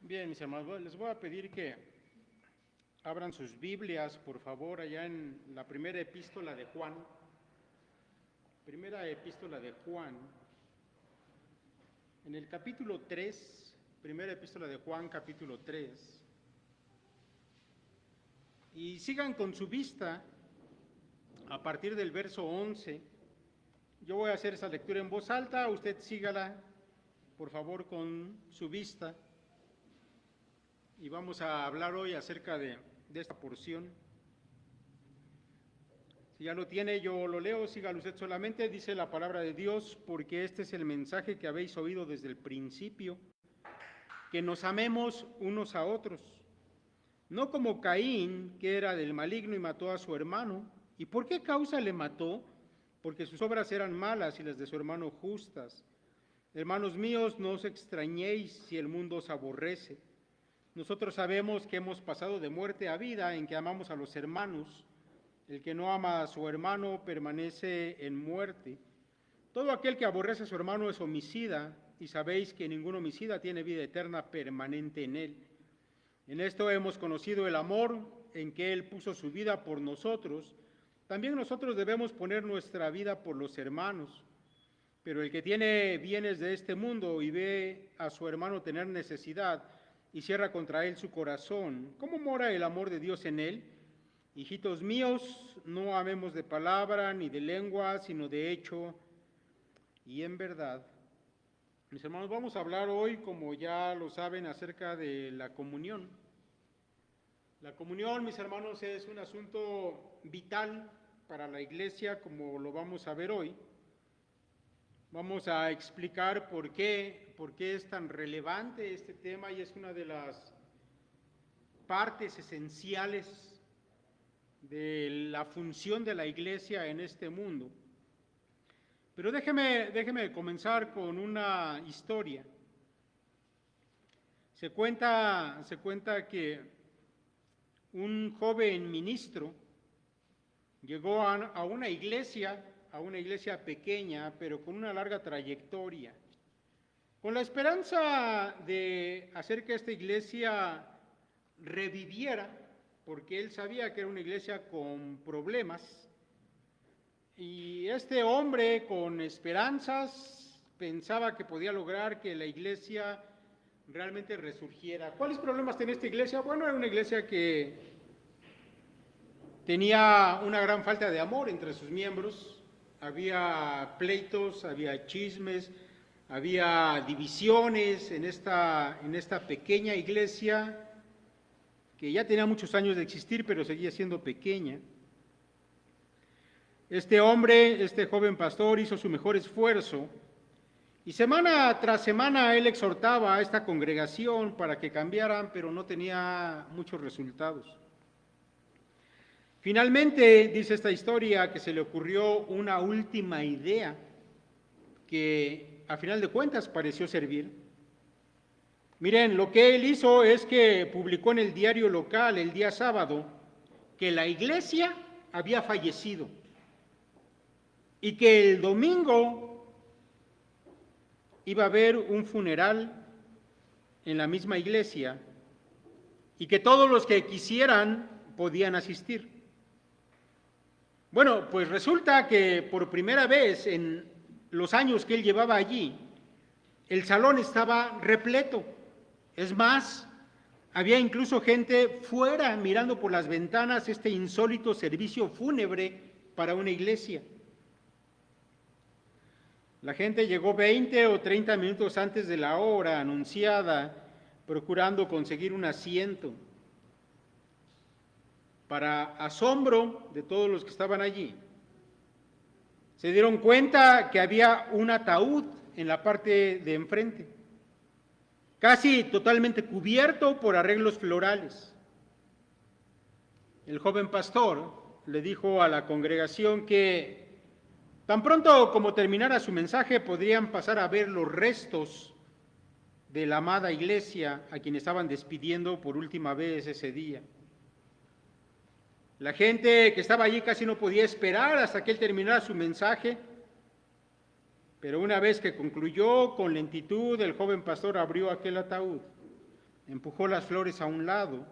Bien, mis hermanos, les voy a pedir que abran sus Biblias, por favor, allá en la primera epístola de Juan. Primera epístola de Juan, en el capítulo 3, primera epístola de Juan, capítulo 3. Y sigan con su vista a partir del verso 11. Yo voy a hacer esa lectura en voz alta, usted sígala, por favor, con su vista. Y vamos a hablar hoy acerca de esta porción. Si ya lo tiene, yo lo leo, sígalo usted solamente. Dice la palabra de Dios: porque este es el mensaje que habéis oído desde el principio, que nos amemos unos a otros. No como Caín, que era del maligno y mató a su hermano. ¿Y por qué causa le mató? Porque sus obras eran malas y las de su hermano justas. Hermanos míos, no os extrañéis si el mundo os aborrece. Nosotros sabemos que hemos pasado de muerte a vida en que amamos a los hermanos. El que no ama a su hermano permanece en muerte. Todo aquel que aborrece a su hermano es homicida, y sabéis que ningún homicida tiene vida eterna permanente en él. En esto hemos conocido el amor, en que Él puso su vida por nosotros. También nosotros debemos poner nuestra vida por los hermanos. Pero el que tiene bienes de este mundo y ve a su hermano tener necesidad, y cierra contra él su corazón, ¿cómo mora el amor de Dios en él? Hijitos míos, no amemos de palabra ni de lengua, sino de hecho y en verdad. Mis hermanos, vamos a hablar hoy, como ya lo saben, acerca de la comunión. La comunión, mis hermanos, es un asunto vital para la Iglesia, como lo vamos a ver hoy. Vamos a explicar por qué es tan relevante este tema, y es una de las partes esenciales de la función de la Iglesia en este mundo. Pero déjeme comenzar con una historia. Se cuenta que un joven ministro llegó a una iglesia pequeña, pero con una larga trayectoria, con la esperanza de hacer que esta iglesia reviviera, porque él sabía que era una iglesia con problemas, y este hombre con esperanzas pensaba que podía lograr que la iglesia realmente resurgiera. ¿Cuáles problemas tenía esta iglesia? Bueno, era una iglesia que tenía una gran falta de amor entre sus miembros. Había pleitos, había chismes, había divisiones en esta pequeña iglesia que ya tenía muchos años de existir, pero seguía siendo pequeña. Este hombre, este joven pastor, hizo su mejor esfuerzo, y semana tras semana él exhortaba a esta congregación para que cambiaran, pero no tenía muchos resultados. Finalmente, dice esta historia, que se le ocurrió una última idea que a final de cuentas pareció servir. Miren, lo que él hizo es que publicó en el diario local el día sábado que la iglesia había fallecido y que el domingo iba a haber un funeral en la misma iglesia y que todos los que quisieran podían asistir. Bueno, pues resulta que por primera vez en los años que él llevaba allí, el salón estaba repleto. Es más, había incluso gente fuera mirando por las ventanas este insólito servicio fúnebre para una iglesia. La gente llegó 20 o 30 minutos antes de la hora anunciada, procurando conseguir un asiento. Para asombro de todos los que estaban allí, se dieron cuenta que había un ataúd en la parte de enfrente, casi totalmente cubierto por arreglos florales. El joven pastor le dijo a la congregación que tan pronto como terminara su mensaje podrían pasar a ver los restos de la amada iglesia a quien estaban despidiendo por última vez ese día. La gente que estaba allí casi no podía esperar hasta que él terminara su mensaje, pero una vez que concluyó, con lentitud el joven pastor abrió aquel ataúd empujó las flores a un lado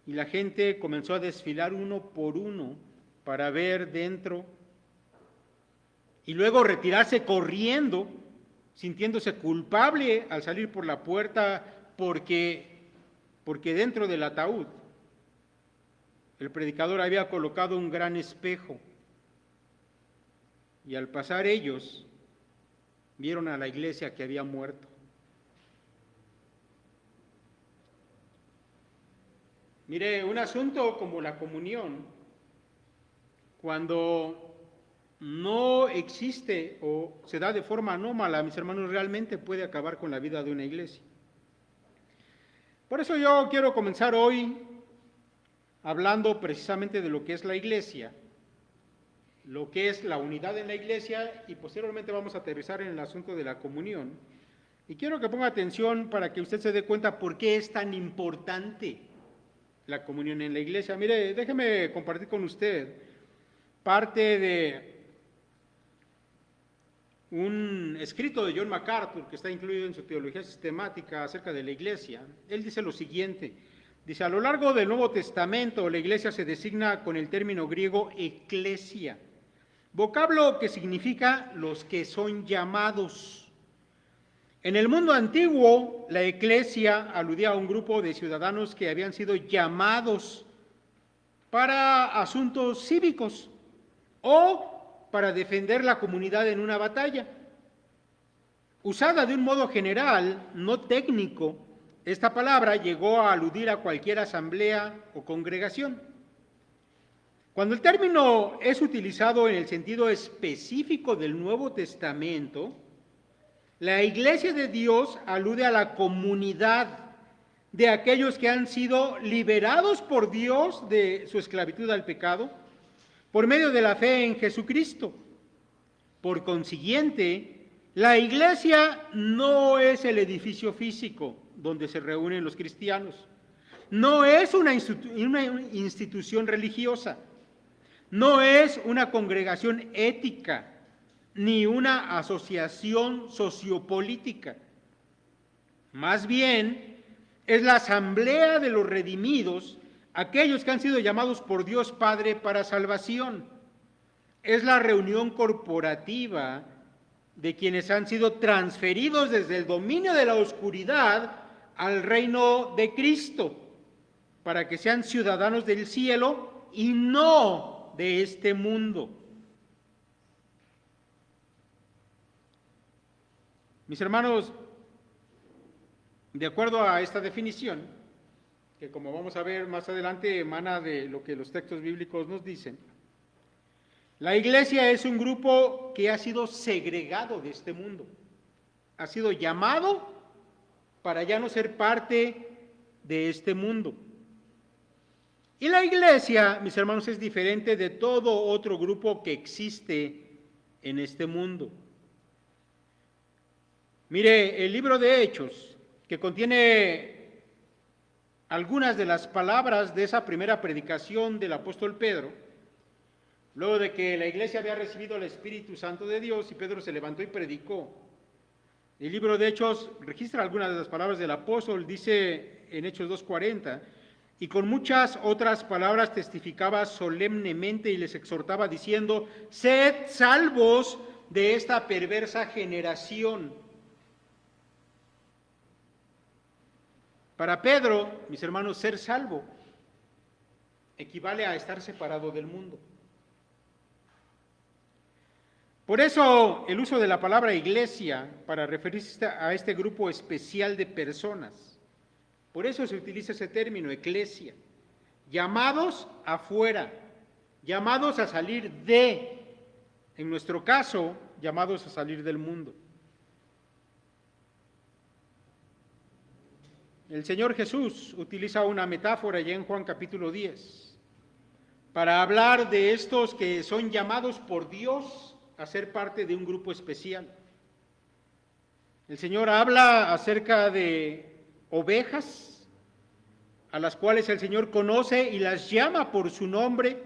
y la gente comenzó a desfilar uno por uno para ver dentro y luego retirarse corriendo, sintiéndose culpable al salir por la puerta porque dentro del ataúd el predicador había colocado un gran espejo y al pasar ellos vieron a la iglesia que había muerto. Mire, un asunto como la comunión, cuando no existe o se da de forma anómala, mis hermanos, realmente puede acabar con la vida de una iglesia. Por eso yo quiero comenzar hoy hablando precisamente de lo que es la iglesia, lo que es la unidad en la iglesia, y posteriormente vamos a aterrizar en el asunto de la comunión. Y quiero que ponga atención para que usted se dé cuenta por qué es tan importante la comunión en la iglesia. Mire, déjeme compartir con usted parte de un escrito de John MacArthur que está incluido en su teología sistemática acerca de la iglesia. Él dice lo siguiente, dice: a lo largo del Nuevo Testamento la iglesia se designa con el término griego eclesia, vocablo que significa los que son llamados. En el mundo antiguo, la eclesia aludía a un grupo de ciudadanos que habían sido llamados para asuntos cívicos o para defender la comunidad en una batalla. Usada de un modo general, no técnico, esta palabra llegó a aludir a cualquier asamblea o congregación. Cuando el término es utilizado en el sentido específico del Nuevo Testamento, la iglesia de Dios alude a la comunidad de aquellos que han sido liberados por Dios de su esclavitud al pecado por medio de la fe en Jesucristo. Por consiguiente, la iglesia no es el edificio físico donde se reúnen los cristianos, no es una institución religiosa, no es una congregación ética, ni una asociación sociopolítica. Más bien, es la asamblea de los redimidos, aquellos que han sido llamados por Dios Padre para salvación. Es la reunión corporativa de quienes han sido transferidos desde el dominio de la oscuridad al reino de Cristo, para que sean ciudadanos del cielo y no de este mundo. Mis hermanos, de acuerdo a esta definición, que como vamos a ver más adelante emana de lo que los textos bíblicos nos dicen, la iglesia es un grupo que ha sido segregado de este mundo, ha sido llamado para ya no ser parte de este mundo. Y la iglesia, mis hermanos, es diferente de todo otro grupo que existe en este mundo. Mire, el libro de Hechos, que contiene algunas de las palabras de esa primera predicación del apóstol Pedro, luego de que la iglesia había recibido el Espíritu Santo de Dios y Pedro se levantó y predicó. El libro de Hechos registra algunas de las palabras del apóstol, dice en Hechos 2:40, y con muchas otras palabras testificaba solemnemente y les exhortaba diciendo: sed salvos de esta perversa generación. Para Pedro, mis hermanos, ser salvo equivale a estar separado del mundo. Por eso el uso de la palabra iglesia para referirse a este grupo especial de personas, por eso se utiliza ese término, eclesia, llamados afuera, llamados a salir de, en nuestro caso, llamados a salir del mundo. El Señor Jesús utiliza una metáfora ya en Juan capítulo 10 para hablar de estos que son llamados por Dios a ser parte de un grupo especial. El Señor habla acerca de ovejas a las cuales el Señor conoce y las llama por su nombre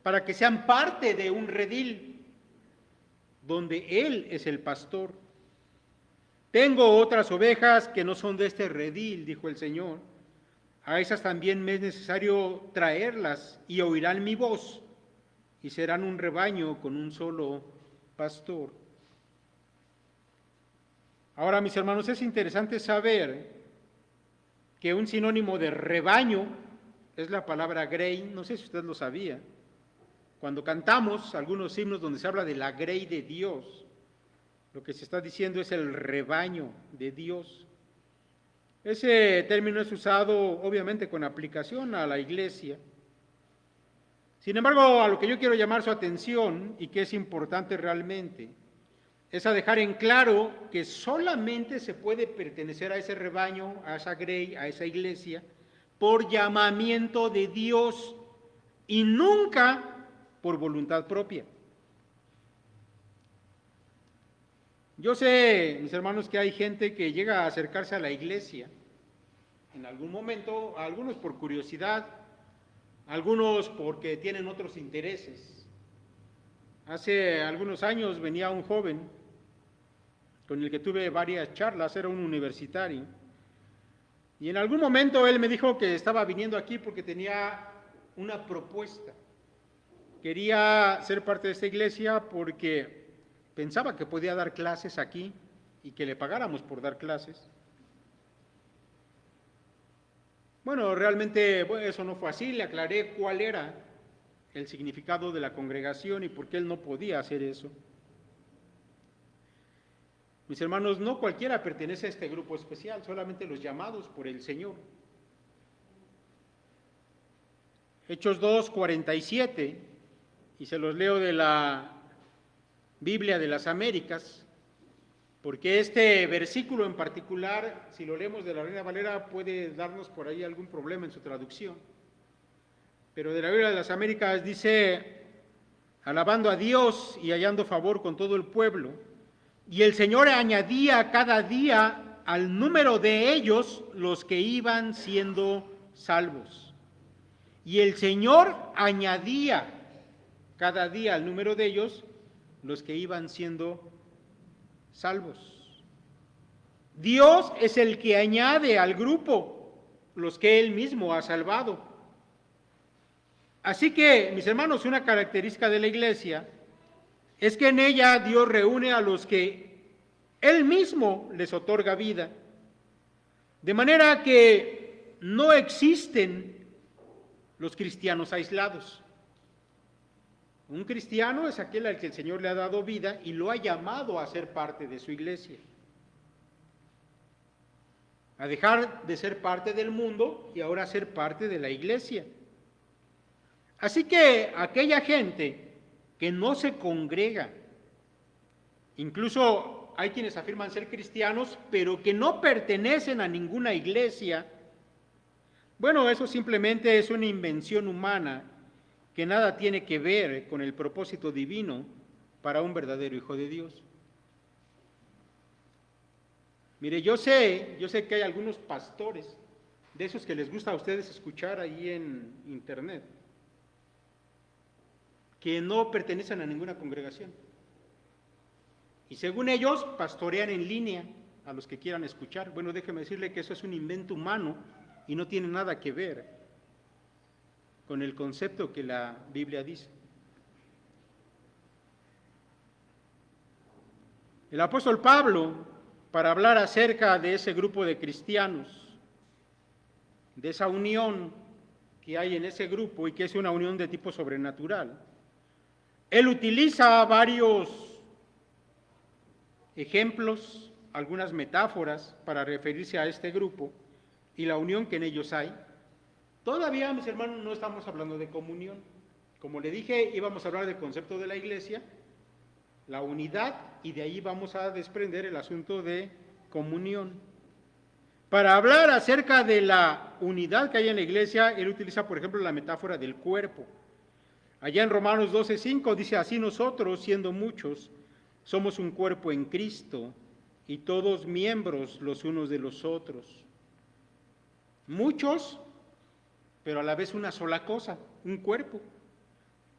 para que sean parte de un redil donde Él es el pastor. Tengo otras ovejas que no son de este redil, dijo el Señor. A esas también me es necesario traerlas y oirán mi voz y serán un rebaño con un solo pastor. Ahora, mis hermanos, es interesante saber que un sinónimo de rebaño es la palabra grey. No sé si usted lo sabía. Cuando cantamos algunos himnos donde se habla de la grey de Dios, lo que se está diciendo es el rebaño de Dios. Ese término es usado obviamente con aplicación a la iglesia. Sin embargo, a lo que yo quiero llamar su atención y que es importante realmente, es a dejar en claro que solamente se puede pertenecer a ese rebaño, a esa grey, a esa iglesia, por llamamiento de Dios y nunca por voluntad propia. Yo sé, mis hermanos, que hay gente que llega a acercarse a la iglesia en algún momento, algunos por curiosidad, algunos porque tienen otros intereses. Hace algunos años venía un joven con el que tuve varias charlas, era un universitario, y en algún momento él me dijo que estaba viniendo aquí porque tenía una propuesta. Quería ser parte de esta iglesia porque pensaba que podía dar clases aquí y que le pagáramos por dar clases. Bueno, realmente eso no fue así, le aclaré cuál era el significado de la congregación y por qué él no podía hacer eso. Mis hermanos, no cualquiera pertenece a este grupo especial, solamente los llamados por el Señor. Hechos 2:47, y se los leo de la Biblia de las Américas, porque este versículo en particular, si lo leemos de la Reina Valera, puede darnos por ahí algún problema en su traducción. Pero de la Biblia de las Américas dice, alabando a Dios y hallando favor con todo el pueblo, y el Señor añadía cada día al número de ellos los que iban siendo salvos. Y el Señor añadía cada día al número de ellos los que iban siendo salvos. Dios es el que añade al grupo los que Él mismo ha salvado. Así que, mis hermanos, una característica de la iglesia es que en ella Dios reúne a los que Él mismo les otorga vida. De manera que no existen los cristianos aislados. Un cristiano es aquel al que el Señor le ha dado vida y lo ha llamado a ser parte de su iglesia. A dejar de ser parte del mundo y ahora ser parte de la iglesia. Así que aquella gente que no se congrega, incluso hay quienes afirman ser cristianos, pero que no pertenecen a ninguna iglesia, bueno, eso simplemente es una invención humana que nada tiene que ver con el propósito divino para un verdadero hijo de Dios. Mire, yo sé que hay algunos pastores, de esos que les gusta a ustedes escuchar ahí en internet, que no pertenecen a ninguna congregación. Y según ellos, pastorean en línea a los que quieran escuchar. Bueno, déjeme decirle que eso es un invento humano y no tiene nada que ver con el concepto que la Biblia dice. El apóstol Pablo, para hablar acerca de ese grupo de cristianos, de esa unión que hay en ese grupo y que es una unión de tipo sobrenatural, él utiliza varios ejemplos, algunas metáforas para referirse a este grupo y la unión que en ellos hay. Todavía, mis hermanos, no estamos hablando de comunión. Como le dije, íbamos a hablar del concepto de la iglesia, la unidad, y de ahí vamos a desprender el asunto de comunión. Para hablar acerca de la unidad que hay en la iglesia, él utiliza, por ejemplo, la metáfora del cuerpo. Allá en Romanos 12:5 dice, así nosotros, siendo muchos, somos un cuerpo en Cristo y todos miembros los unos de los otros. Muchos, pero a la vez una sola cosa, un cuerpo.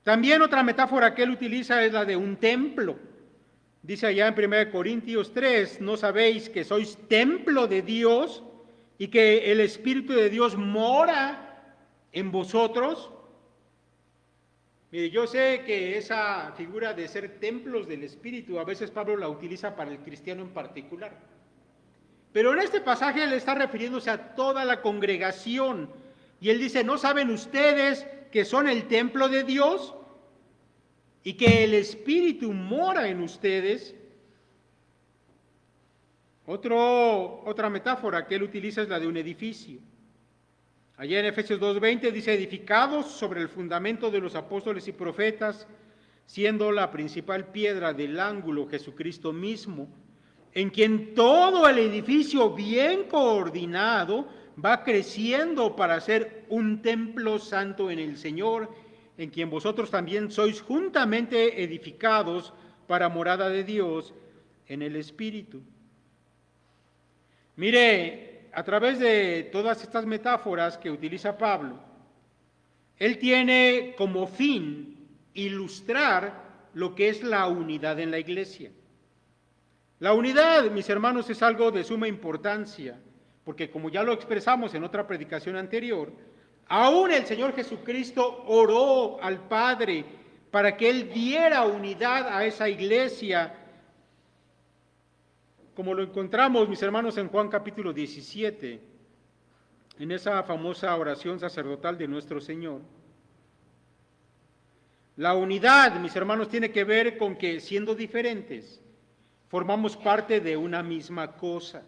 También otra metáfora que él utiliza es la de un templo. Dice allá en 1 Corintios 3, ¿no sabéis que sois templo de Dios y que el Espíritu de Dios mora en vosotros? Mire, yo sé que esa figura de ser templos del Espíritu, a veces Pablo la utiliza para el cristiano en particular. Pero en este pasaje él está refiriéndose a toda la congregación. Y él dice, ¿no saben ustedes que son el templo de Dios y que el Espíritu mora en ustedes? Otra metáfora que él utiliza es la de un edificio. Allá en Efesios 2:20 dice, edificados sobre el fundamento de los apóstoles y profetas, siendo la principal piedra del ángulo Jesucristo mismo, en quien todo el edificio bien coordinado va creciendo para ser un templo santo en el Señor, en quien vosotros también sois juntamente edificados para morada de Dios en el Espíritu. Mire, a través de todas estas metáforas que utiliza Pablo, él tiene como fin ilustrar lo que es la unidad en la iglesia. La unidad, mis hermanos, es algo de suma importancia, porque como ya lo expresamos en otra predicación anterior, aún el Señor Jesucristo oró al Padre para que Él diera unidad a esa iglesia, como lo encontramos, mis hermanos, en Juan capítulo 17, en esa famosa oración sacerdotal de nuestro Señor. La unidad, mis hermanos, tiene que ver con que siendo diferentes, formamos parte de una misma cosa.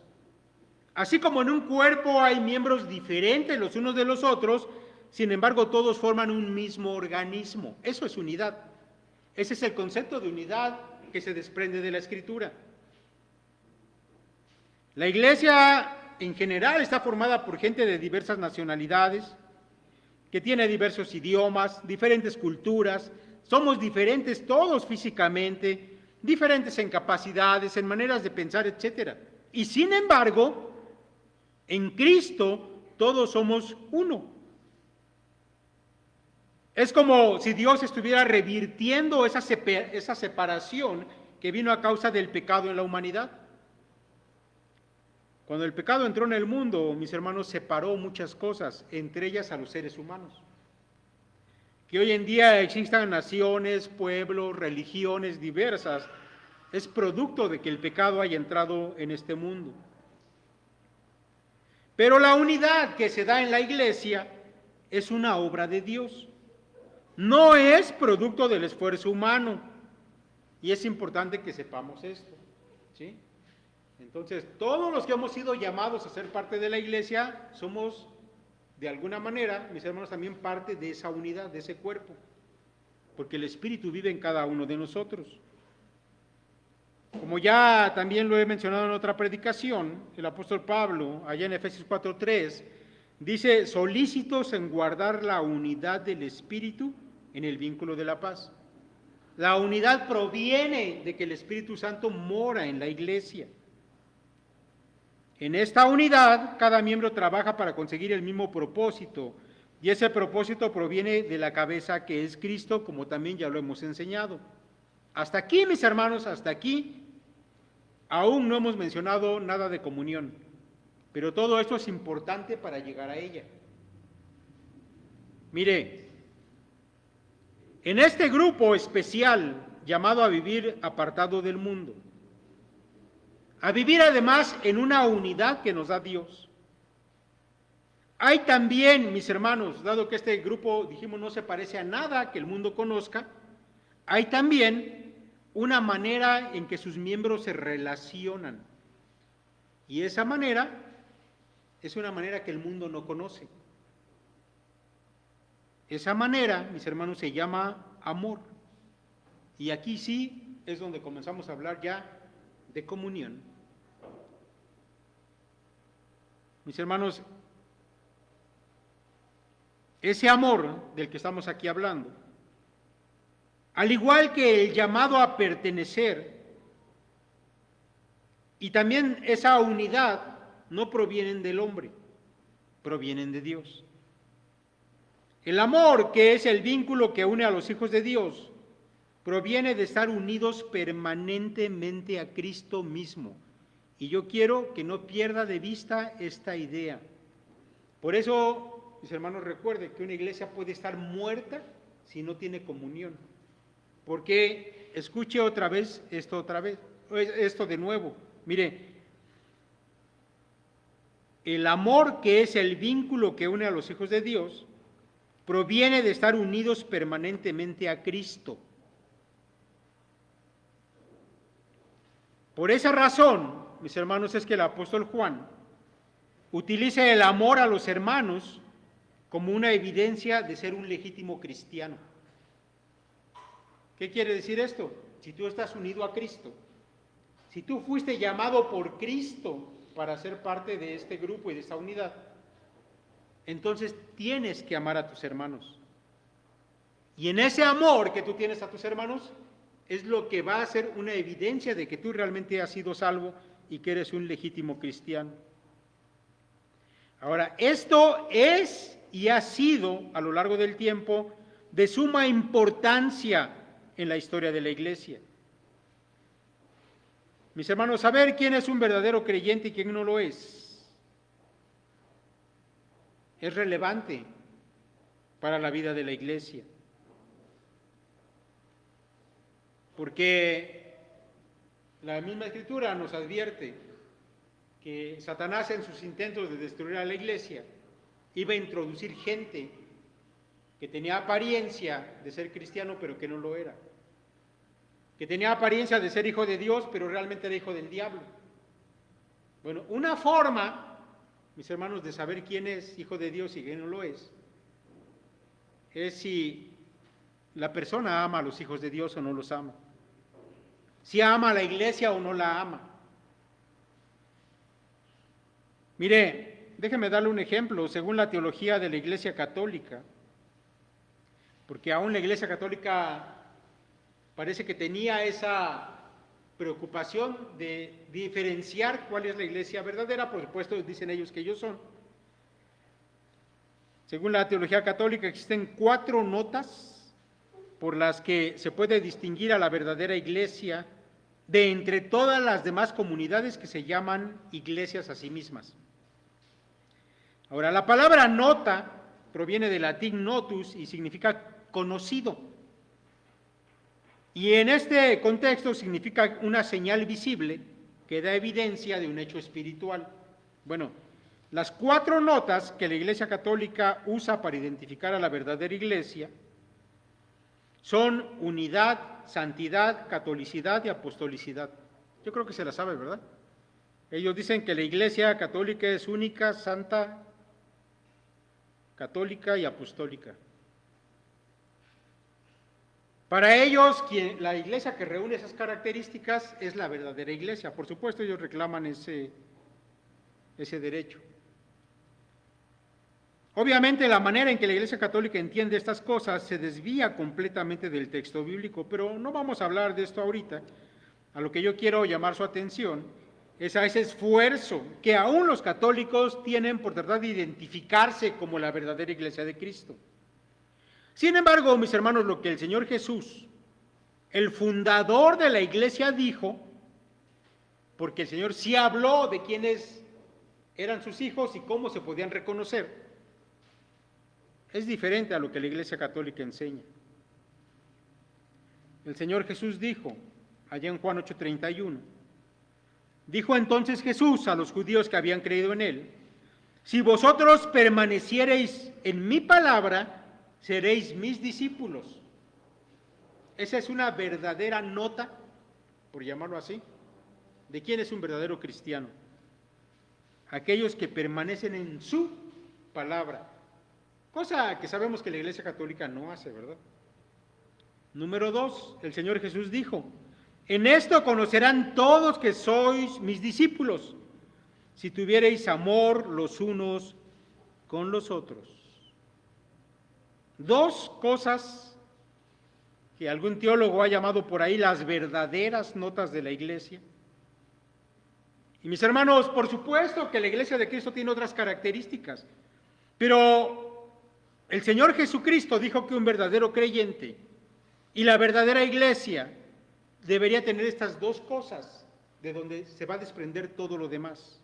Así como en un cuerpo hay miembros diferentes los unos de los otros, sin embargo todos forman un mismo organismo. Eso es unidad. Ese es el concepto de unidad que se desprende de la Escritura. La iglesia en general está formada por gente de diversas nacionalidades, que tiene diversos idiomas, diferentes culturas, somos diferentes todos físicamente, diferentes en capacidades, en maneras de pensar, etc. Y sin embargo, en Cristo todos somos uno. Es como si Dios estuviera revirtiendo esa separación que vino a causa del pecado en la humanidad. Cuando el pecado entró en el mundo, mis hermanos, separó muchas cosas, entre ellas a los seres humanos. Que hoy en día existan naciones, pueblos, religiones diversas, es producto de que el pecado haya entrado en este mundo. Pero la unidad que se da en la iglesia es una obra de Dios. No es producto del esfuerzo humano. Y es importante que sepamos esto, ¿sí? Entonces, todos los que hemos sido llamados a ser parte de la iglesia, somos, de alguna manera, mis hermanos, también parte de esa unidad, de ese cuerpo, porque el Espíritu vive en cada uno de nosotros. Como ya también lo he mencionado en otra predicación, el apóstol Pablo, allá en Efesios 4:3, dice, solícitos en guardar la unidad del Espíritu en el vínculo de la paz. La unidad proviene de que el Espíritu Santo mora en la iglesia. En esta unidad, cada miembro trabaja para conseguir el mismo propósito, y ese propósito proviene de la cabeza que es Cristo, como también ya lo hemos enseñado. Hasta aquí, mis hermanos, hasta aquí, aún no hemos mencionado nada de comunión, pero todo esto es importante para llegar a ella. Mire, en este grupo especial llamado a vivir apartado del mundo, a vivir además en una unidad que nos da Dios. Hay también, mis hermanos, dado que este grupo, dijimos, no se parece a nada que el mundo conozca, hay también una manera en que sus miembros se relacionan. Y esa manera es una manera que el mundo no conoce. Esa manera, mis hermanos, se llama amor. Y aquí sí es donde comenzamos a hablar ya de comunión. Mis hermanos, ese amor del que estamos aquí hablando, al igual que el llamado a pertenecer y también esa unidad, no provienen del hombre, provienen de Dios. El amor, que es el vínculo que une a los hijos de Dios, proviene de estar unidos permanentemente a Cristo mismo. Y yo quiero que no pierda de vista esta idea. Por eso, mis hermanos, recuerden que una iglesia puede estar muerta si no tiene comunión. Porque, escuche otra vez, esto de nuevo. Mire, el amor, que es el vínculo que une a los hijos de Dios, proviene de estar unidos permanentemente a Cristo. Por esa razón, mis hermanos, es que el apóstol Juan utiliza el amor a los hermanos como una evidencia de ser un legítimo cristiano. ¿Qué quiere decir esto? Si tú estás unido a Cristo, si tú fuiste llamado por Cristo para ser parte de este grupo y de esta unidad, entonces tienes que amar a tus hermanos. Y en ese amor que tú tienes a tus hermanos, es lo que va a ser una evidencia de que tú realmente has sido salvo y que eres un legítimo cristiano. Ahora, esto es y ha sido a lo largo del tiempo de suma importancia en la historia de la Iglesia. Mis hermanos, saber quién es un verdadero creyente y quién no lo es relevante para la vida de la Iglesia. Porque la misma Escritura nos advierte que Satanás, en sus intentos de destruir a la Iglesia, iba a introducir gente que tenía apariencia de ser cristiano, pero que no lo era. Que tenía apariencia de ser hijo de Dios, pero realmente era hijo del diablo. Bueno, una forma, mis hermanos, de saber quién es hijo de Dios y quién no lo es si la persona ama a los hijos de Dios o no los ama. Si ama a la Iglesia o no la ama. Mire, déjeme darle un ejemplo, según la teología de la Iglesia Católica, porque aún la Iglesia Católica parece que tenía esa preocupación de diferenciar cuál es la iglesia verdadera, por supuesto dicen ellos que ellos son. Según la teología católica existen 4 notas por las que se puede distinguir a la verdadera iglesia de entre todas las demás comunidades que se llaman iglesias a sí mismas. Ahora, la palabra nota proviene del latín notus y significa conocido. Y en este contexto significa una señal visible que da evidencia de un hecho espiritual. Bueno, las 4 notas que la Iglesia Católica usa para identificar a la verdadera Iglesia son unidad, santidad, catolicidad y apostolicidad. Yo creo que se la sabe, ¿verdad? Ellos dicen que la Iglesia Católica es única, santa, católica y apostólica. Para ellos, la iglesia que reúne esas características es la verdadera iglesia. Por supuesto, ellos reclaman ese derecho. Obviamente, la manera en que la Iglesia Católica entiende estas cosas se desvía completamente del texto bíblico, pero no vamos a hablar de esto ahorita. A lo que yo quiero llamar su atención es a ese esfuerzo que aún los católicos tienen por tratar de identificarse como la verdadera iglesia de Cristo. Sin embargo, mis hermanos, lo que el Señor Jesús, el fundador de la iglesia, dijo, porque el Señor sí habló de quiénes eran sus hijos y cómo se podían reconocer, es diferente a lo que la Iglesia Católica enseña. El Señor Jesús dijo, allá en Juan 8:31, dijo entonces Jesús a los judíos que habían creído en Él, si vosotros permaneciereis en mi palabra, seréis mis discípulos. Esa es una verdadera nota, por llamarlo así, de quién es un verdadero cristiano. Aquellos que permanecen en su palabra, cosa que sabemos que la Iglesia Católica no hace, ¿verdad? Número 2, el Señor Jesús dijo, en esto conocerán todos que sois mis discípulos, si tuviereis amor los unos con los otros. 2 cosas que algún teólogo ha llamado por ahí las verdaderas notas de la Iglesia. Y mis hermanos, por supuesto que la Iglesia de Cristo tiene otras características, pero el Señor Jesucristo dijo que un verdadero creyente Y la verdadera iglesia debería tener estas dos cosas, de donde se va a desprender todo lo demás.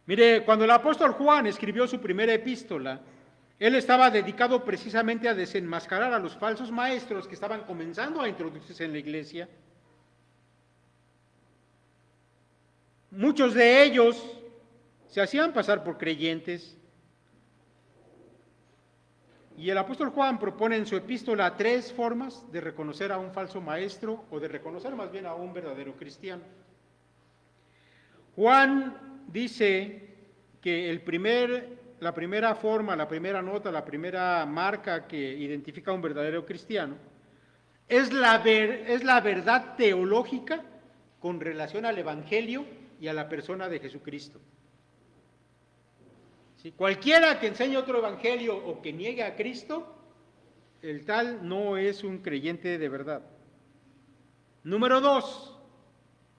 Mire, cuando el apóstol Juan escribió su primera epístola, él estaba dedicado precisamente a desenmascarar a los falsos maestros que estaban comenzando a introducirse en la iglesia. Muchos de ellos se hacían pasar por creyentes. Y el apóstol Juan propone en su epístola 3 formas de reconocer a un falso maestro, o de reconocer más bien a un verdadero cristiano. Juan dice que la primera forma, la primera nota, la primera marca que identifica a un verdadero cristiano es la verdad teológica con relación al Evangelio y a la persona de Jesucristo. ¿Sí? Cualquiera que enseñe otro evangelio o que niegue a Cristo, el tal no es un creyente de verdad. Número 2,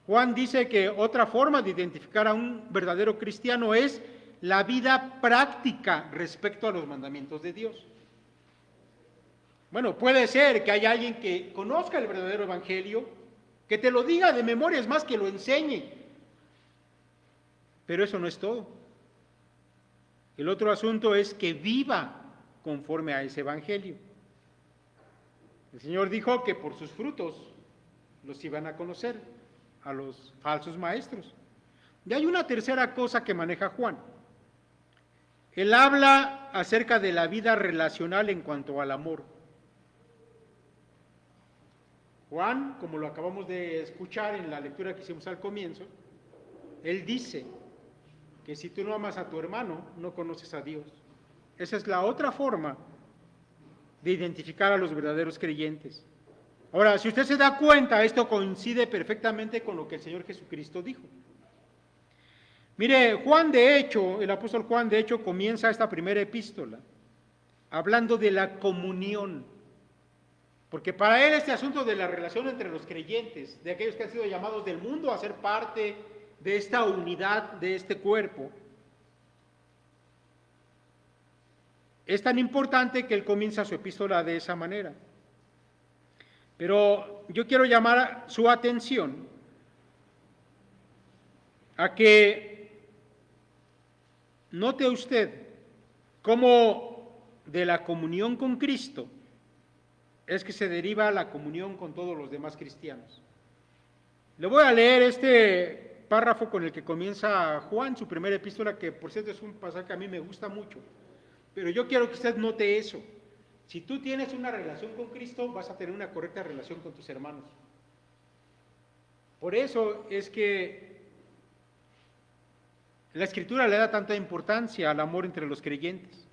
Juan dice que otra forma de identificar a un verdadero cristiano es la vida práctica respecto a los mandamientos de Dios. Bueno, puede ser que haya alguien que conozca el verdadero evangelio, que te lo diga de memoria, es más, que lo enseñe, pero eso no es todo. El otro asunto es que viva conforme a ese evangelio. El Señor dijo que por sus frutos los iban a conocer, a los falsos maestros. Y hay una tercera cosa que maneja Juan. Él habla acerca de la vida relacional en cuanto al amor. Juan, como lo acabamos de escuchar en la lectura que hicimos al comienzo, él dice que si tú no amas a tu hermano, no conoces a Dios. Esa es la otra forma de identificar a los verdaderos creyentes. Ahora, si usted se da cuenta, esto coincide perfectamente con lo que el Señor Jesucristo dijo. Mire, el apóstol Juan, de hecho, comienza esta primera epístola hablando de la comunión. Porque para él este asunto de la relación entre los creyentes, de aquellos que han sido llamados del mundo a ser parte de esta unidad, de este cuerpo, es tan importante que él comienza su epístola de esa manera. Pero yo quiero llamar su atención a que note usted cómo de la comunión con Cristo es que se deriva la comunión con todos los demás cristianos. Le voy a leer este párrafo con el que comienza Juan, su primera epístola, que por cierto es un pasaje que a mí me gusta mucho, pero yo quiero que usted note eso. Si tú tienes una relación con Cristo, vas a tener una correcta relación con tus hermanos. Por eso es que la Escritura le da tanta importancia al amor entre los creyentes.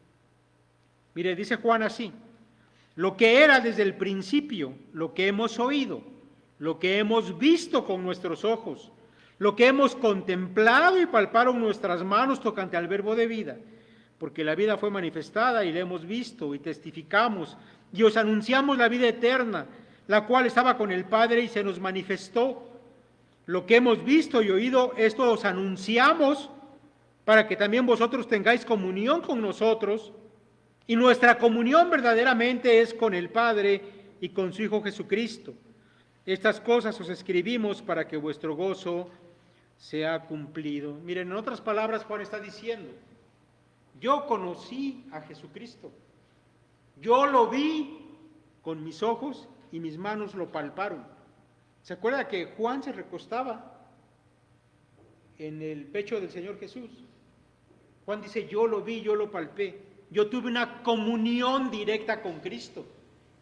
Mire, dice Juan así: lo que era desde el principio, lo que hemos oído, lo que hemos visto con nuestros ojos, lo que hemos contemplado y palparon nuestras manos tocante al verbo de vida, porque la vida fue manifestada y la hemos visto y testificamos y os anunciamos la vida eterna, la cual estaba con el Padre y se nos manifestó. Lo que hemos visto y oído, esto os anunciamos para que también vosotros tengáis comunión con nosotros, y nuestra comunión verdaderamente es con el Padre y con su Hijo Jesucristo. Estas cosas os escribimos para que vuestro gozo sea cumplido. Miren, en otras palabras, Juan está diciendo: yo conocí a Jesucristo, yo lo vi con mis ojos y mis manos lo palparon. ¿Se acuerda que Juan se recostaba en el pecho del Señor Jesús? Juan dice: yo lo vi, yo lo palpé, yo tuve una comunión directa con Cristo.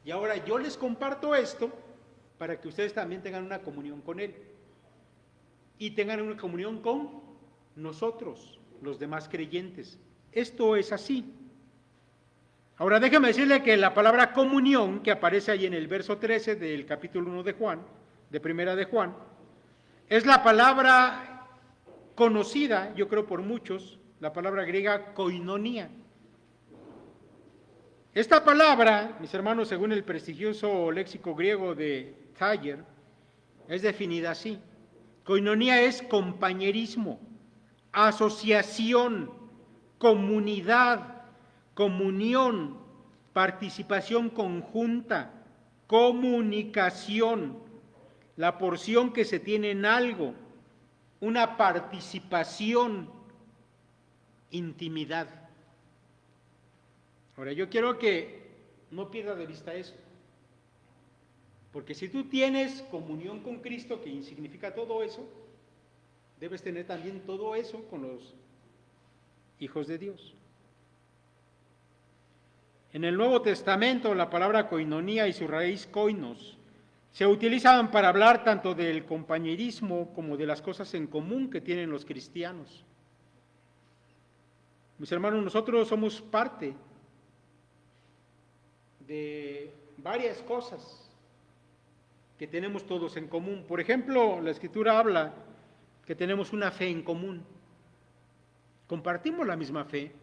Y ahora yo les comparto esto para que ustedes también tengan una comunión con Él. Y tengan una comunión con nosotros, los demás creyentes. Esto es así. Ahora déjeme decirle que la palabra comunión, que aparece ahí en el verso 13 del capítulo 1 de Juan, de primera de Juan, es la palabra conocida, yo creo por muchos, la palabra griega koinonia. Esta palabra, mis hermanos, según el prestigioso léxico griego de Thayer, es definida así: koinonia es compañerismo, asociación, comunidad, comunión, participación conjunta, comunicación, la porción que se tiene en algo, una participación, intimidad. Ahora, yo quiero que no pierda de vista eso, porque si tú tienes comunión con Cristo, que significa todo eso, debes tener también todo eso con los hijos de Dios. En el Nuevo Testamento, la palabra koinonía y su raíz koinos se utilizan para hablar tanto del compañerismo como de las cosas en común que tienen los cristianos. Mis hermanos, nosotros somos parte de varias cosas que tenemos todos en común. Por ejemplo, la Escritura habla que tenemos una fe en común. Compartimos la misma fe.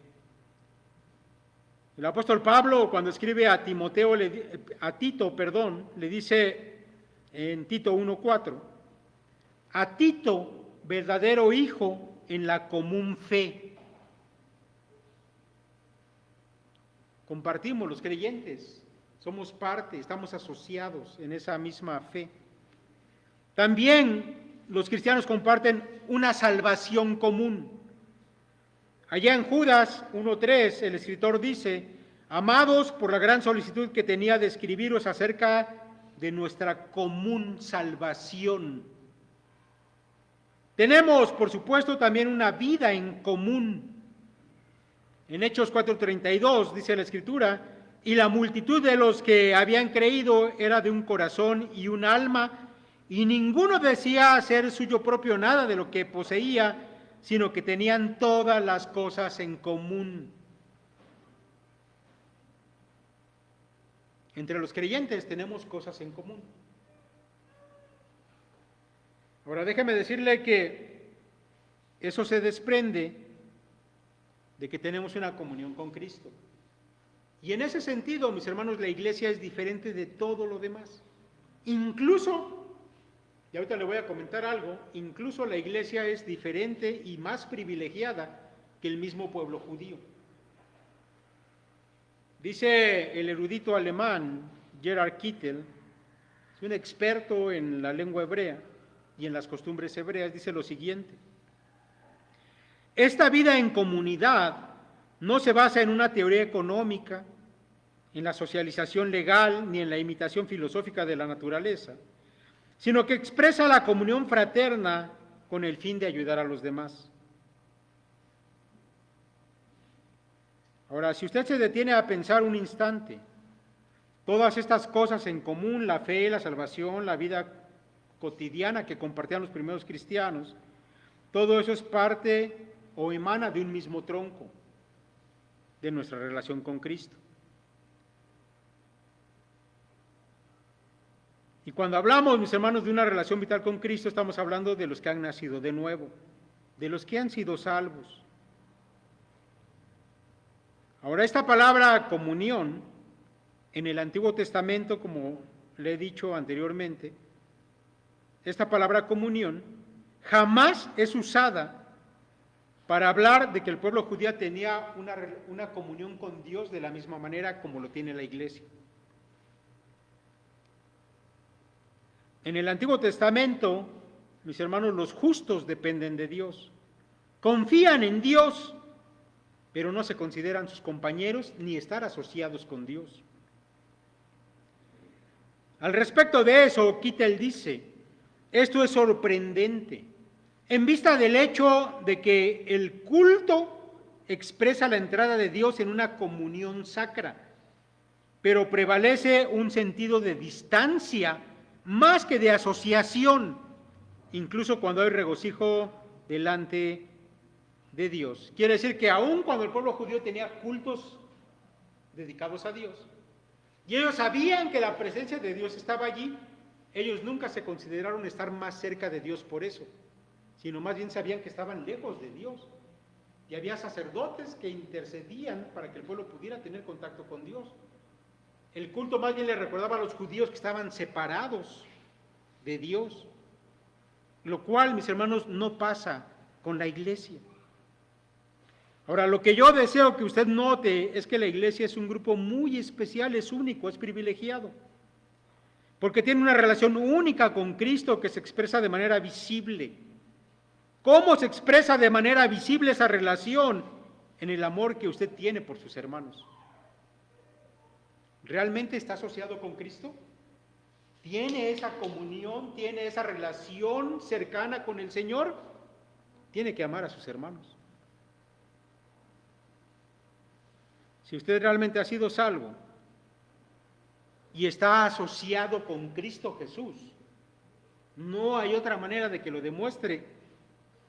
El apóstol Pablo, cuando escribe a Tito, le dice en Tito 1:4, a Tito, verdadero hijo en la común fe. Compartimos los creyentes, somos parte, estamos asociados en esa misma fe. También los cristianos comparten una salvación común. Allá en Judas 1:3 el escritor dice, amados, por la gran solicitud que tenía de escribiros acerca de nuestra común salvación. Tenemos, por supuesto, también una vida en común. En Hechos 4:32 dice la Escritura, y la multitud de los que habían creído era de un corazón y un alma, y ninguno decía hacer suyo propio nada de lo que poseía, sino que tenían todas las cosas en común. Entre los creyentes tenemos cosas en común. Ahora déjeme decirle que eso se desprende de que tenemos una comunión con Cristo. Y en ese sentido, mis hermanos, la iglesia es diferente de todo lo demás. Incluso, y ahorita le voy a comentar algo, incluso la iglesia es diferente y más privilegiada que el mismo pueblo judío. Dice el erudito alemán Gerhard Kittel, es un experto en la lengua hebrea y en las costumbres hebreas, dice lo siguiente: esta vida en comunidad no se basa en una teoría económica, en la socialización legal ni en la imitación filosófica de la naturaleza, sino que expresa la comunión fraterna con el fin de ayudar a los demás. Ahora, si usted se detiene a pensar un instante, todas estas cosas en común, la fe, la salvación, la vida cotidiana que compartían los primeros cristianos, todo eso es parte o emana de un mismo tronco, de nuestra relación con Cristo. Y cuando hablamos, mis hermanos, de una relación vital con Cristo, estamos hablando de los que han nacido de nuevo, de los que han sido salvos. Ahora, esta palabra comunión, en el Antiguo Testamento, como le he dicho anteriormente, esta palabra comunión jamás es usada para hablar de que el pueblo judío tenía una comunión con Dios de la misma manera como lo tiene la iglesia. En el Antiguo Testamento, mis hermanos, los justos dependen de Dios, confían en Dios, pero no se consideran sus compañeros ni estar asociados con Dios. Al respecto de eso, Kittel dice, esto es sorprendente, en vista del hecho de que el culto expresa la entrada de Dios en una comunión sacra, pero prevalece un sentido de distancia más que de asociación, incluso cuando hay regocijo delante de Dios. Quiere decir que aun cuando el pueblo judío tenía cultos dedicados a Dios, y ellos sabían que la presencia de Dios estaba allí, ellos nunca se consideraron estar más cerca de Dios por eso, sino más bien sabían que estaban lejos de Dios. Y había sacerdotes que intercedían para que el pueblo pudiera tener contacto con Dios. El culto más bien le recordaba a los judíos que estaban separados de Dios, lo cual, mis hermanos, no pasa con la iglesia. Ahora, lo que yo deseo que usted note es que la iglesia es un grupo muy especial, es único, es privilegiado, porque tiene una relación única con Cristo que se expresa de manera visible. ¿Cómo se expresa de manera visible esa relación? En el amor que usted tiene por sus hermanos. ¿Realmente está asociado con Cristo? ¿Tiene esa comunión, tiene esa relación cercana con el Señor? Tiene que amar a sus hermanos. Si usted realmente ha sido salvo y está asociado con Cristo Jesús, no hay otra manera de que lo demuestre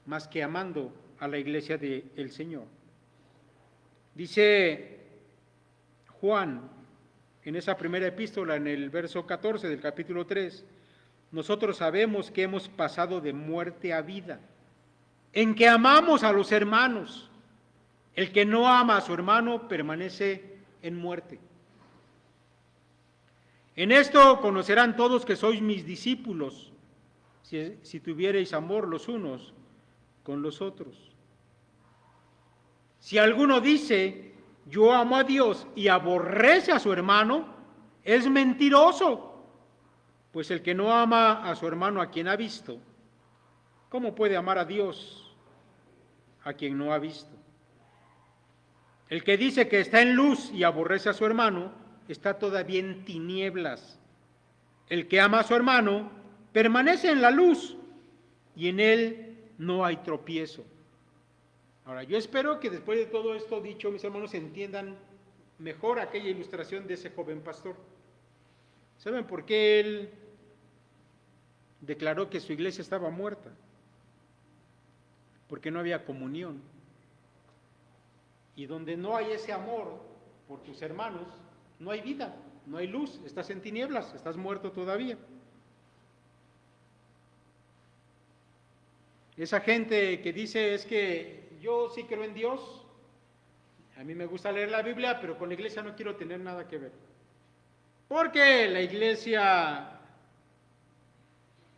más que amando a la iglesia del Señor. Dice Juan en esa primera epístola, en el verso 14 del capítulo 3, nosotros sabemos que hemos pasado de muerte a vida, en que amamos a los hermanos. El que no ama a su hermano permanece en muerte. En esto conocerán todos que sois mis discípulos, si tuviereis amor los unos con los otros. Si alguno dice, yo amo a Dios y aborrece a su hermano, es mentiroso, pues el que no ama a su hermano a quien ha visto, ¿cómo puede amar a Dios a quien no ha visto? El que dice que está en luz y aborrece a su hermano, está todavía en tinieblas. El que ama a su hermano permanece en la luz y en él no hay tropiezo. Ahora, yo espero que después de todo esto dicho, mis hermanos, entiendan mejor aquella ilustración de ese joven pastor. ¿Saben por qué él declaró que su iglesia estaba muerta? Porque no había comunión. Y donde no hay ese amor por tus hermanos, no hay vida, no hay luz, estás en tinieblas, estás muerto todavía. Esa gente que dice es que yo sí creo en Dios, a mí me gusta leer la Biblia, pero con la iglesia no quiero tener nada que ver. Porque la iglesia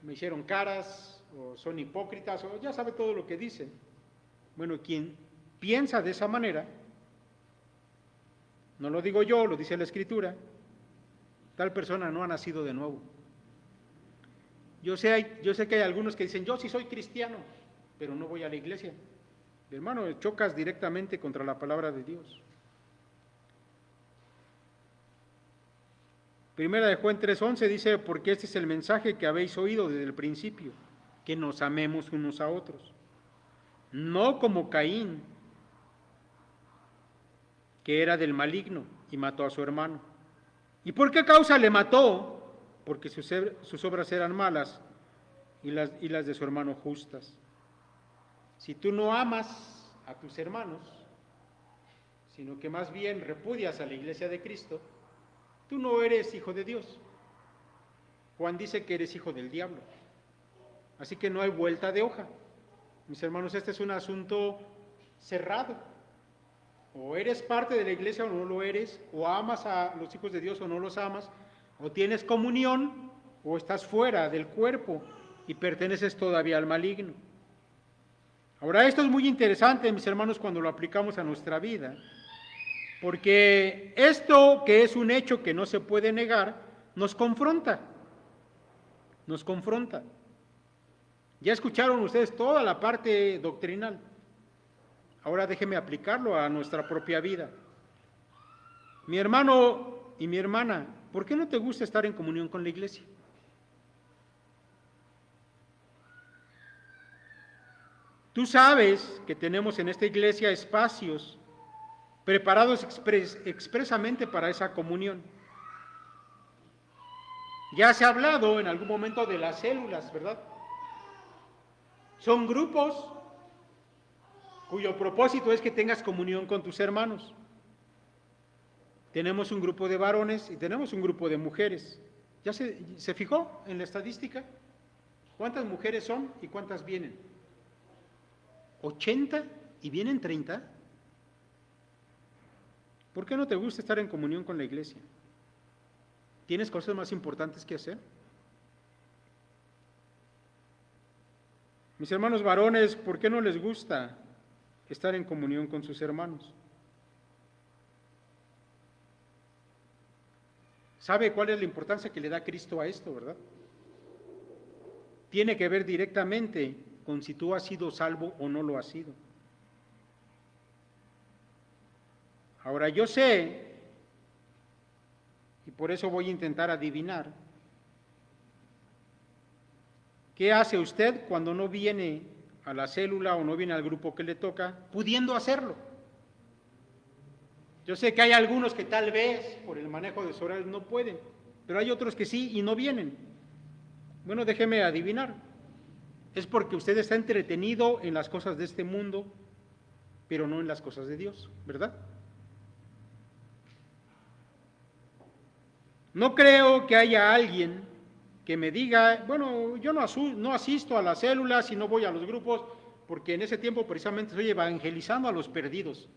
me hicieron caras, o son hipócritas, o ya sabe todo lo que dicen. Bueno, quien piensa de esa manera, no lo digo yo, lo dice la Escritura, tal persona no ha nacido de nuevo. Yo sé que hay algunos que dicen, yo sí soy cristiano, pero no voy a la iglesia. Hermano, chocas directamente contra la palabra de Dios. Primera de Juan 3:11 dice, porque este es el mensaje que habéis oído desde el principio, que nos amemos unos a otros. No como Caín, que era del maligno y mató a su hermano. ¿Y por qué causa le mató? Porque sus obras eran malas y las de su hermano justas. Si tú no amas a tus hermanos, sino que más bien repudias a la iglesia de Cristo, tú no eres hijo de Dios. Juan dice que eres hijo del diablo. Así que no hay vuelta de hoja. Mis hermanos, este es un asunto cerrado. O eres parte de la iglesia o no lo eres, o amas a los hijos de Dios o no los amas, o tienes comunión o estás fuera del cuerpo y perteneces todavía al maligno. Ahora, esto es muy interesante, mis hermanos, cuando lo aplicamos a nuestra vida, porque esto que es un hecho que no se puede negar, nos confronta. Ya escucharon ustedes toda la parte doctrinal. Ahora déjeme aplicarlo a nuestra propia vida. Mi hermano y mi hermana, ¿por qué no te gusta estar en comunión con la iglesia? Tú sabes que tenemos en esta iglesia espacios preparados expresamente para esa comunión. Ya se ha hablado en algún momento de las células, ¿verdad? Son grupos cuyo propósito es que tengas comunión con tus hermanos. Tenemos un grupo de varones y tenemos un grupo de mujeres. ¿Ya se fijó en la estadística? ¿Cuántas mujeres son y cuántas vienen? 80 y vienen 30. ¿Por qué no te gusta estar en comunión con la iglesia? ¿Tienes cosas más importantes que hacer? Mis hermanos varones, ¿por qué no les gusta estar en comunión con sus hermanos. ¿Sabe cuál es la importancia que le da Cristo a esto, verdad? Tiene que ver directamente con si tú has sido salvo o no lo has sido. Ahora yo sé, y por eso voy a intentar adivinar, ¿qué hace usted cuando no viene a la célula o no viene al grupo que le toca, pudiendo hacerlo? Yo sé que hay algunos que tal vez por el manejo de sus horarios no pueden, pero hay otros que sí y no vienen. Bueno, déjeme adivinar. Es porque usted está entretenido en las cosas de este mundo, pero no en las cosas de Dios, ¿verdad? No creo que haya alguien que me diga, bueno, yo no asisto a las células y no voy a los grupos, porque en ese tiempo precisamente estoy evangelizando a los perdidos.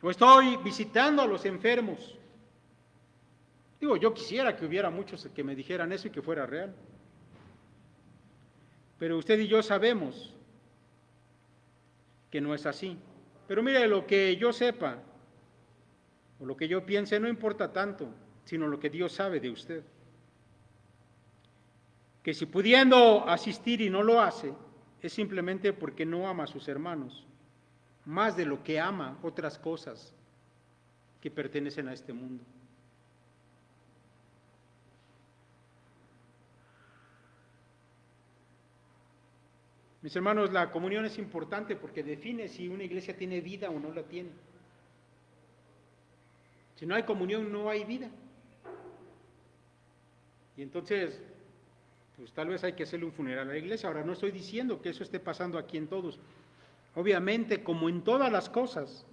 O estoy visitando a los enfermos. Digo, yo quisiera que hubiera muchos que me dijeran eso y que fuera real. Pero usted y yo sabemos que no es así. Pero mire, lo que yo sepa o lo que yo piense no importa tanto, sino lo que Dios sabe de usted. Que si pudiendo asistir y no lo hace, es simplemente porque no ama a sus hermanos, más de lo que ama otras cosas que pertenecen a este mundo. Mis hermanos, la comunión es importante porque define si una iglesia tiene vida o no la tiene. Si no hay comunión, no hay vida. Y entonces, pues tal vez hay que hacerle un funeral a la iglesia. Ahora, no estoy diciendo que eso esté pasando aquí en todos. Obviamente, como en todas las cosas,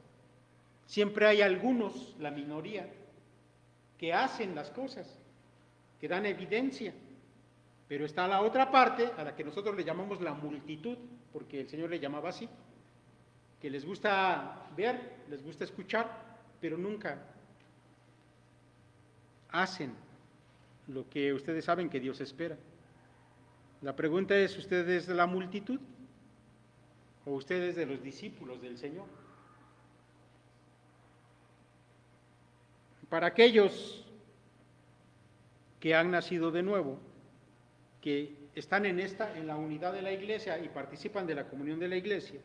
siempre hay algunos, la minoría, que hacen las cosas, que dan evidencia. Pero está la otra parte, a la que nosotros le llamamos la multitud, porque el Señor le llamaba así, que les gusta ver, les gusta escuchar, pero nunca hacen lo que ustedes saben que Dios espera. La pregunta es, ¿usted es de la multitud o usted es de los discípulos del Señor? Para aquellos que han nacido de nuevo, que están en la unidad de la iglesia y participan de la comunión de la iglesia,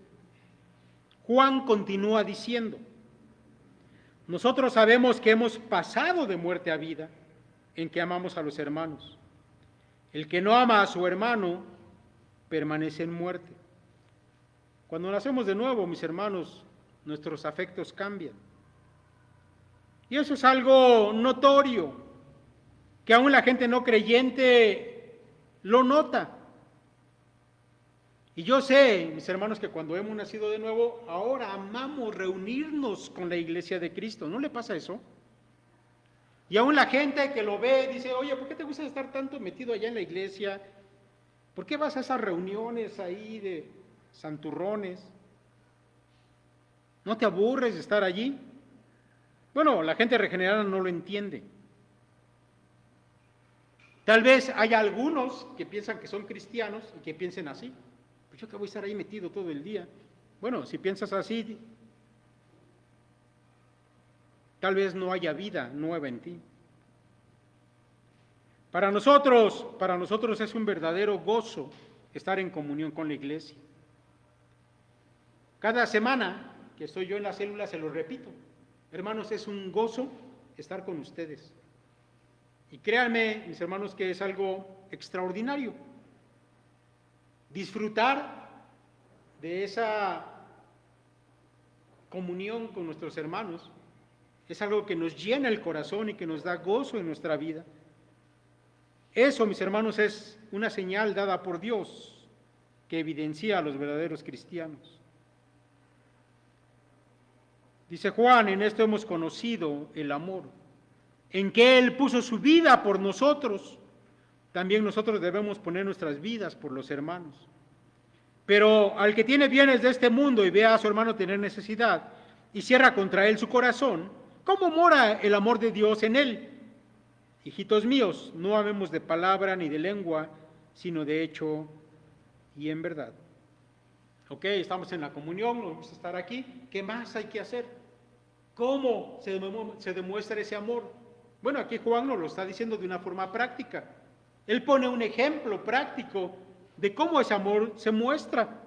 Juan continúa diciendo, nosotros sabemos que hemos pasado de muerte a vida en que amamos a los hermanos. El que no ama a su hermano permanece en muerte. Cuando nacemos de nuevo, mis hermanos, nuestros afectos cambian. Y eso es algo notorio, que aún la gente no creyente lo nota. Y yo sé, mis hermanos, que cuando hemos nacido de nuevo, ahora amamos reunirnos con la iglesia de Cristo. ¿No le pasa eso? Y aún la gente que lo ve dice, oye, ¿por qué te gusta estar tanto metido allá en la iglesia? ¿Por qué vas a esas reuniones ahí de santurrones? ¿No te aburres de estar allí? Bueno, la gente regenerada no lo entiende. Tal vez haya algunos que piensan que son cristianos y que piensen así. Pues yo que voy a estar ahí metido todo el día. Bueno, si piensas así, tal vez no haya vida nueva en ti. Para nosotros es un verdadero gozo estar en comunión con la iglesia. Cada semana que estoy yo en la célula se lo repito. Hermanos, es un gozo estar con ustedes. Y créanme, mis hermanos, que es algo extraordinario. Disfrutar de esa comunión con nuestros hermanos es algo que nos llena el corazón y que nos da gozo en nuestra vida. Eso, mis hermanos, es una señal dada por Dios que evidencia a los verdaderos cristianos. Dice Juan, en esto hemos conocido el amor, en que Él puso su vida por nosotros. También nosotros debemos poner nuestras vidas por los hermanos. Pero al que tiene bienes de este mundo y ve a su hermano tener necesidad y cierra contra él su corazón, ¿cómo mora el amor de Dios en él? Hijitos míos, no amemos de palabra ni de lengua, sino de hecho y en verdad. Ok, estamos en la comunión, nos gusta estar aquí, ¿qué más hay que hacer? ¿Cómo se demuestra ese amor? Bueno, aquí Juan nos lo está diciendo de una forma práctica. Él pone un ejemplo práctico de cómo ese amor se muestra.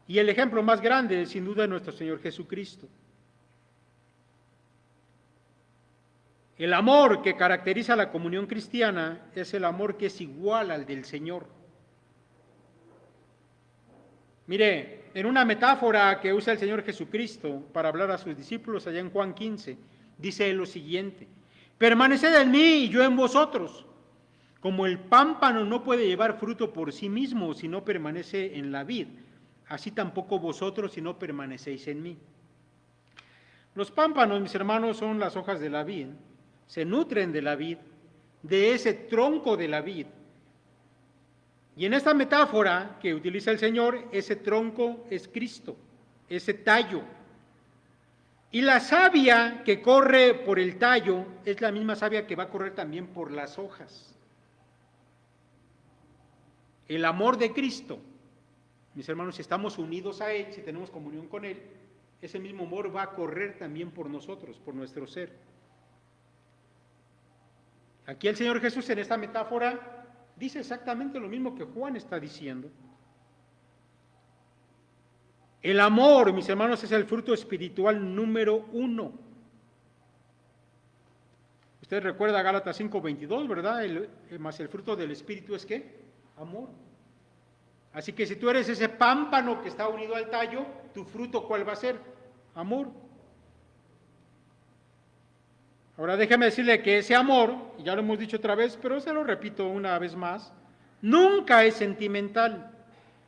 Y el ejemplo más grande, sin duda, es nuestro Señor Jesucristo. El amor que caracteriza la comunión cristiana es el amor que es igual al del Señor. Mire, en una metáfora que usa el Señor Jesucristo para hablar a sus discípulos allá en Juan 15, dice lo siguiente: permaneced en mí y yo en vosotros. Como el pámpano no puede llevar fruto por sí mismo si no permanece en la vid, así tampoco vosotros si no permanecéis en mí. Los pámpanos, mis hermanos, son las hojas de la vid, se nutren de la vid, de ese tronco de la vid. Y en esta metáfora que utiliza el Señor, ese tronco es Cristo, ese tallo. Y la savia que corre por el tallo es la misma savia que va a correr también por las hojas. El amor de Cristo, mis hermanos, si estamos unidos a Él, si tenemos comunión con Él, ese mismo amor va a correr también por nosotros, por nuestro ser. Aquí el Señor Jesús en esta metáfora dice exactamente lo mismo que Juan está diciendo. El amor, mis hermanos, es el fruto espiritual número 1. Usted recuerda Gálatas 5:22, ¿verdad? Más el fruto del Espíritu es ¿qué? Amor. Así que si tú eres ese pámpano que está unido al tallo, tu fruto ¿cuál va a ser? Amor. Ahora déjeme decirle que ese amor, ya lo hemos dicho otra vez, pero se lo repito una vez más, nunca es sentimental.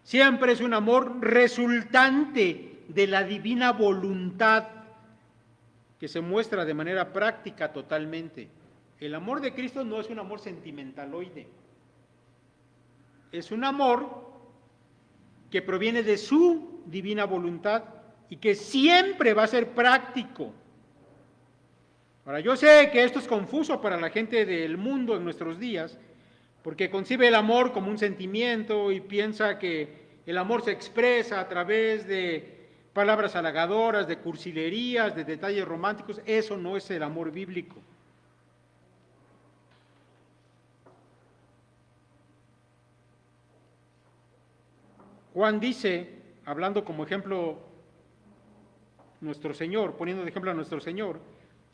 Siempre es un amor resultante de la divina voluntad que se muestra de manera práctica totalmente. El amor de Cristo no es un amor sentimentaloide. Es un amor que proviene de su divina voluntad y que siempre va a ser práctico. Ahora, yo sé que esto es confuso para la gente del mundo en nuestros días, porque concibe el amor como un sentimiento y piensa que el amor se expresa a través de palabras halagadoras, de cursilerías, de detalles románticos. Eso no es el amor bíblico. Juan dice, hablando como ejemplo nuestro Señor, poniendo de ejemplo a nuestro Señor,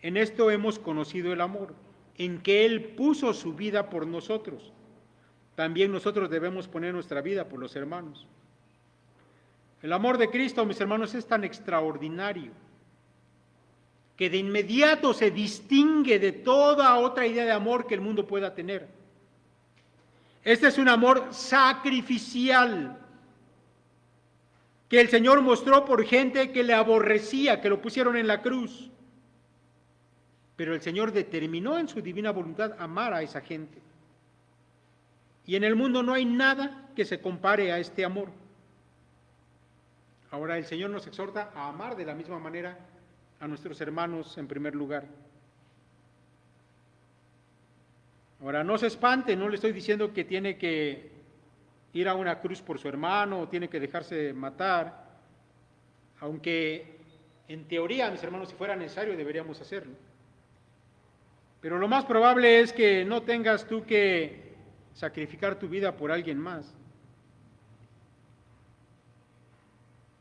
en esto hemos conocido el amor, en que Él puso su vida por nosotros. También nosotros debemos poner nuestra vida por los hermanos. El amor de Cristo, mis hermanos, es tan extraordinario que de inmediato se distingue de toda otra idea de amor que el mundo pueda tener. Este es un amor sacrificial que el Señor mostró por gente que le aborrecía, que lo pusieron en la cruz. Pero el Señor determinó en su divina voluntad amar a esa gente. Y en el mundo no hay nada que se compare a este amor. Ahora el Señor nos exhorta a amar de la misma manera a nuestros hermanos en primer lugar. Ahora no se espante, no le estoy diciendo que tiene que ir a una cruz por su hermano o tiene que dejarse matar, aunque en teoría, mis hermanos, si fuera necesario deberíamos hacerlo. Pero lo más probable es que no tengas tú que sacrificar tu vida por alguien más.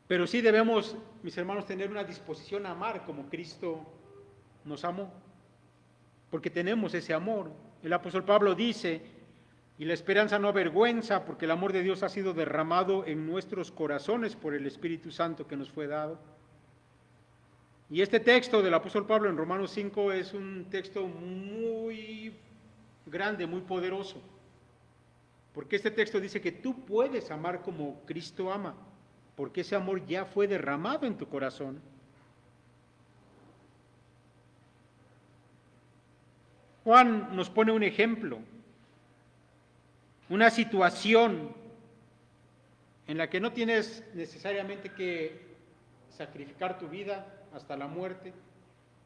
Pero sí debemos, mis hermanos, tener una disposición a amar como Cristo nos amó, porque tenemos ese amor. El apóstol Pablo dice, y la esperanza no avergüenza, porque el amor de Dios ha sido derramado en nuestros corazones por el Espíritu Santo que nos fue dado. Y este texto del apóstol Pablo en Romanos 5 es un texto muy grande, muy poderoso, porque este texto dice que tú puedes amar como Cristo ama, porque ese amor ya fue derramado en tu corazón. Juan nos pone un ejemplo, una situación en la que no tienes necesariamente que sacrificar tu vida hasta la muerte,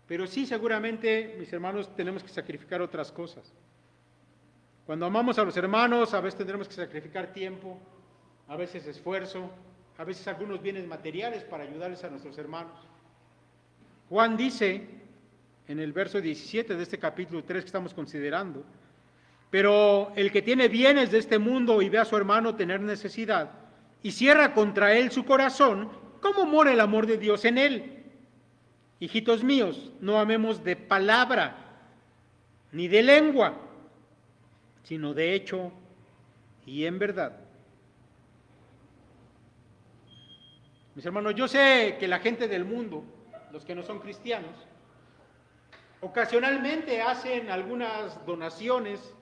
pero sí seguramente, mis hermanos, tenemos que sacrificar otras cosas. Cuando amamos a los hermanos, a veces tendremos que sacrificar tiempo, a veces esfuerzo, a veces algunos bienes materiales para ayudarles a nuestros hermanos. Juan dice en el verso 17 de este capítulo 3 que estamos considerando: pero el que tiene bienes de este mundo y ve a su hermano tener necesidad y cierra contra él su corazón, ¿cómo mora el amor de Dios en él? Hijitos míos, no amemos de palabra ni de lengua, sino de hecho y en verdad. Mis hermanos, yo sé que la gente del mundo, los que no son cristianos, ocasionalmente hacen algunas donaciones,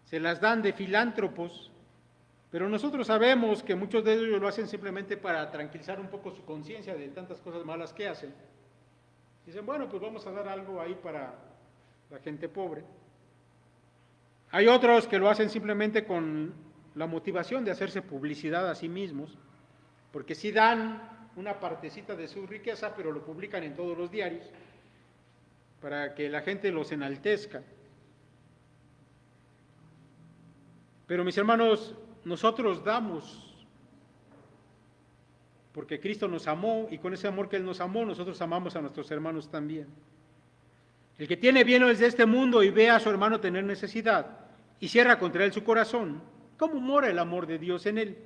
se las dan de filántropos, pero nosotros sabemos que muchos de ellos lo hacen simplemente para tranquilizar un poco su conciencia de tantas cosas malas que hacen. Dicen, bueno, pues vamos a dar algo ahí para la gente pobre. Hay otros que lo hacen simplemente con la motivación de hacerse publicidad a sí mismos, porque sí dan una partecita de su riqueza, pero lo publican en todos los diarios, para que la gente los enaltezca. Pero mis hermanos, nosotros damos, porque Cristo nos amó, y con ese amor que Él nos amó, nosotros amamos a nuestros hermanos también. El que tiene bienes de este mundo y ve a su hermano tener necesidad, y cierra contra él su corazón, ¿cómo mora el amor de Dios en él?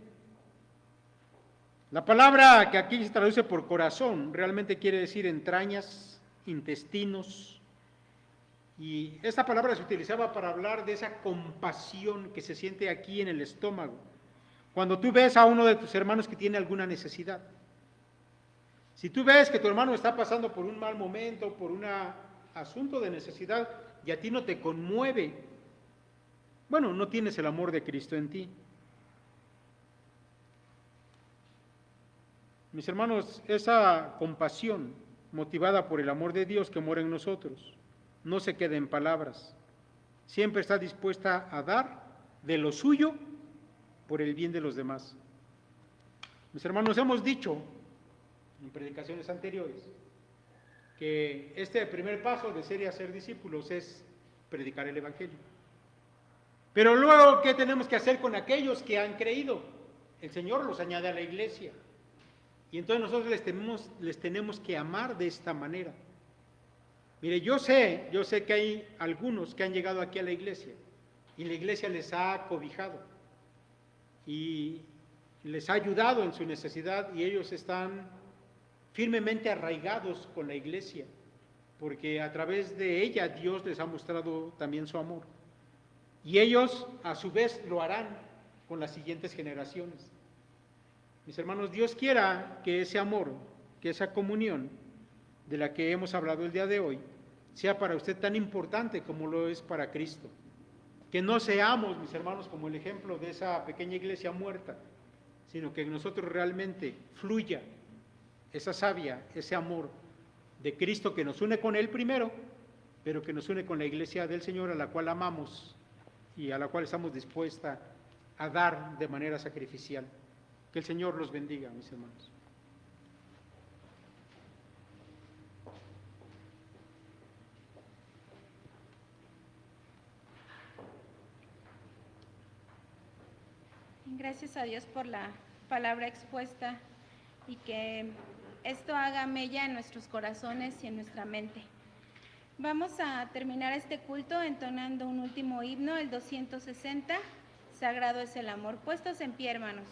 La palabra que aquí se traduce por corazón realmente quiere decir entrañas, intestinos, y esta palabra se utilizaba para hablar de esa compasión que se siente aquí en el estómago, cuando tú ves a uno de tus hermanos que tiene alguna necesidad. Si tú ves que tu hermano está pasando por un mal momento, por un asunto de necesidad, y a ti no te conmueve, bueno, no tienes el amor de Cristo en ti. Mis hermanos, esa compasión motivada por el amor de Dios que mora en nosotros, no se queda en palabras, siempre está dispuesta a dar de lo suyo por el bien de los demás. Mis hermanos, hemos dicho en predicaciones anteriores que este primer paso de ser y hacer discípulos es predicar el Evangelio. Pero luego, ¿qué tenemos que hacer con aquellos que han creído? El Señor los añade a la iglesia. Y entonces nosotros les tenemos que amar de esta manera. Mire, yo sé que hay algunos que han llegado aquí a la iglesia y la iglesia les ha cobijado y les ha ayudado en su necesidad y ellos están firmemente arraigados con la iglesia, porque a través de ella Dios les ha mostrado también su amor. Y ellos a su vez lo harán con las siguientes generaciones. Mis hermanos, Dios quiera que ese amor, que esa comunión de la que hemos hablado el día de hoy, sea para usted tan importante como lo es para Cristo. Que no seamos, mis hermanos, como el ejemplo de esa pequeña iglesia muerta, sino que en nosotros realmente fluya esa savia, ese amor de Cristo que nos une con Él primero, pero que nos une con la iglesia del Señor a la cual amamos y a la cual estamos dispuestas a dar de manera sacrificial. Que el Señor los bendiga, mis hermanos. Gracias a Dios por la palabra expuesta y que esto haga mella en nuestros corazones y en nuestra mente. Vamos a terminar este culto entonando un último himno, el 260, Sagrado es el amor. Puestos en pie, hermanos.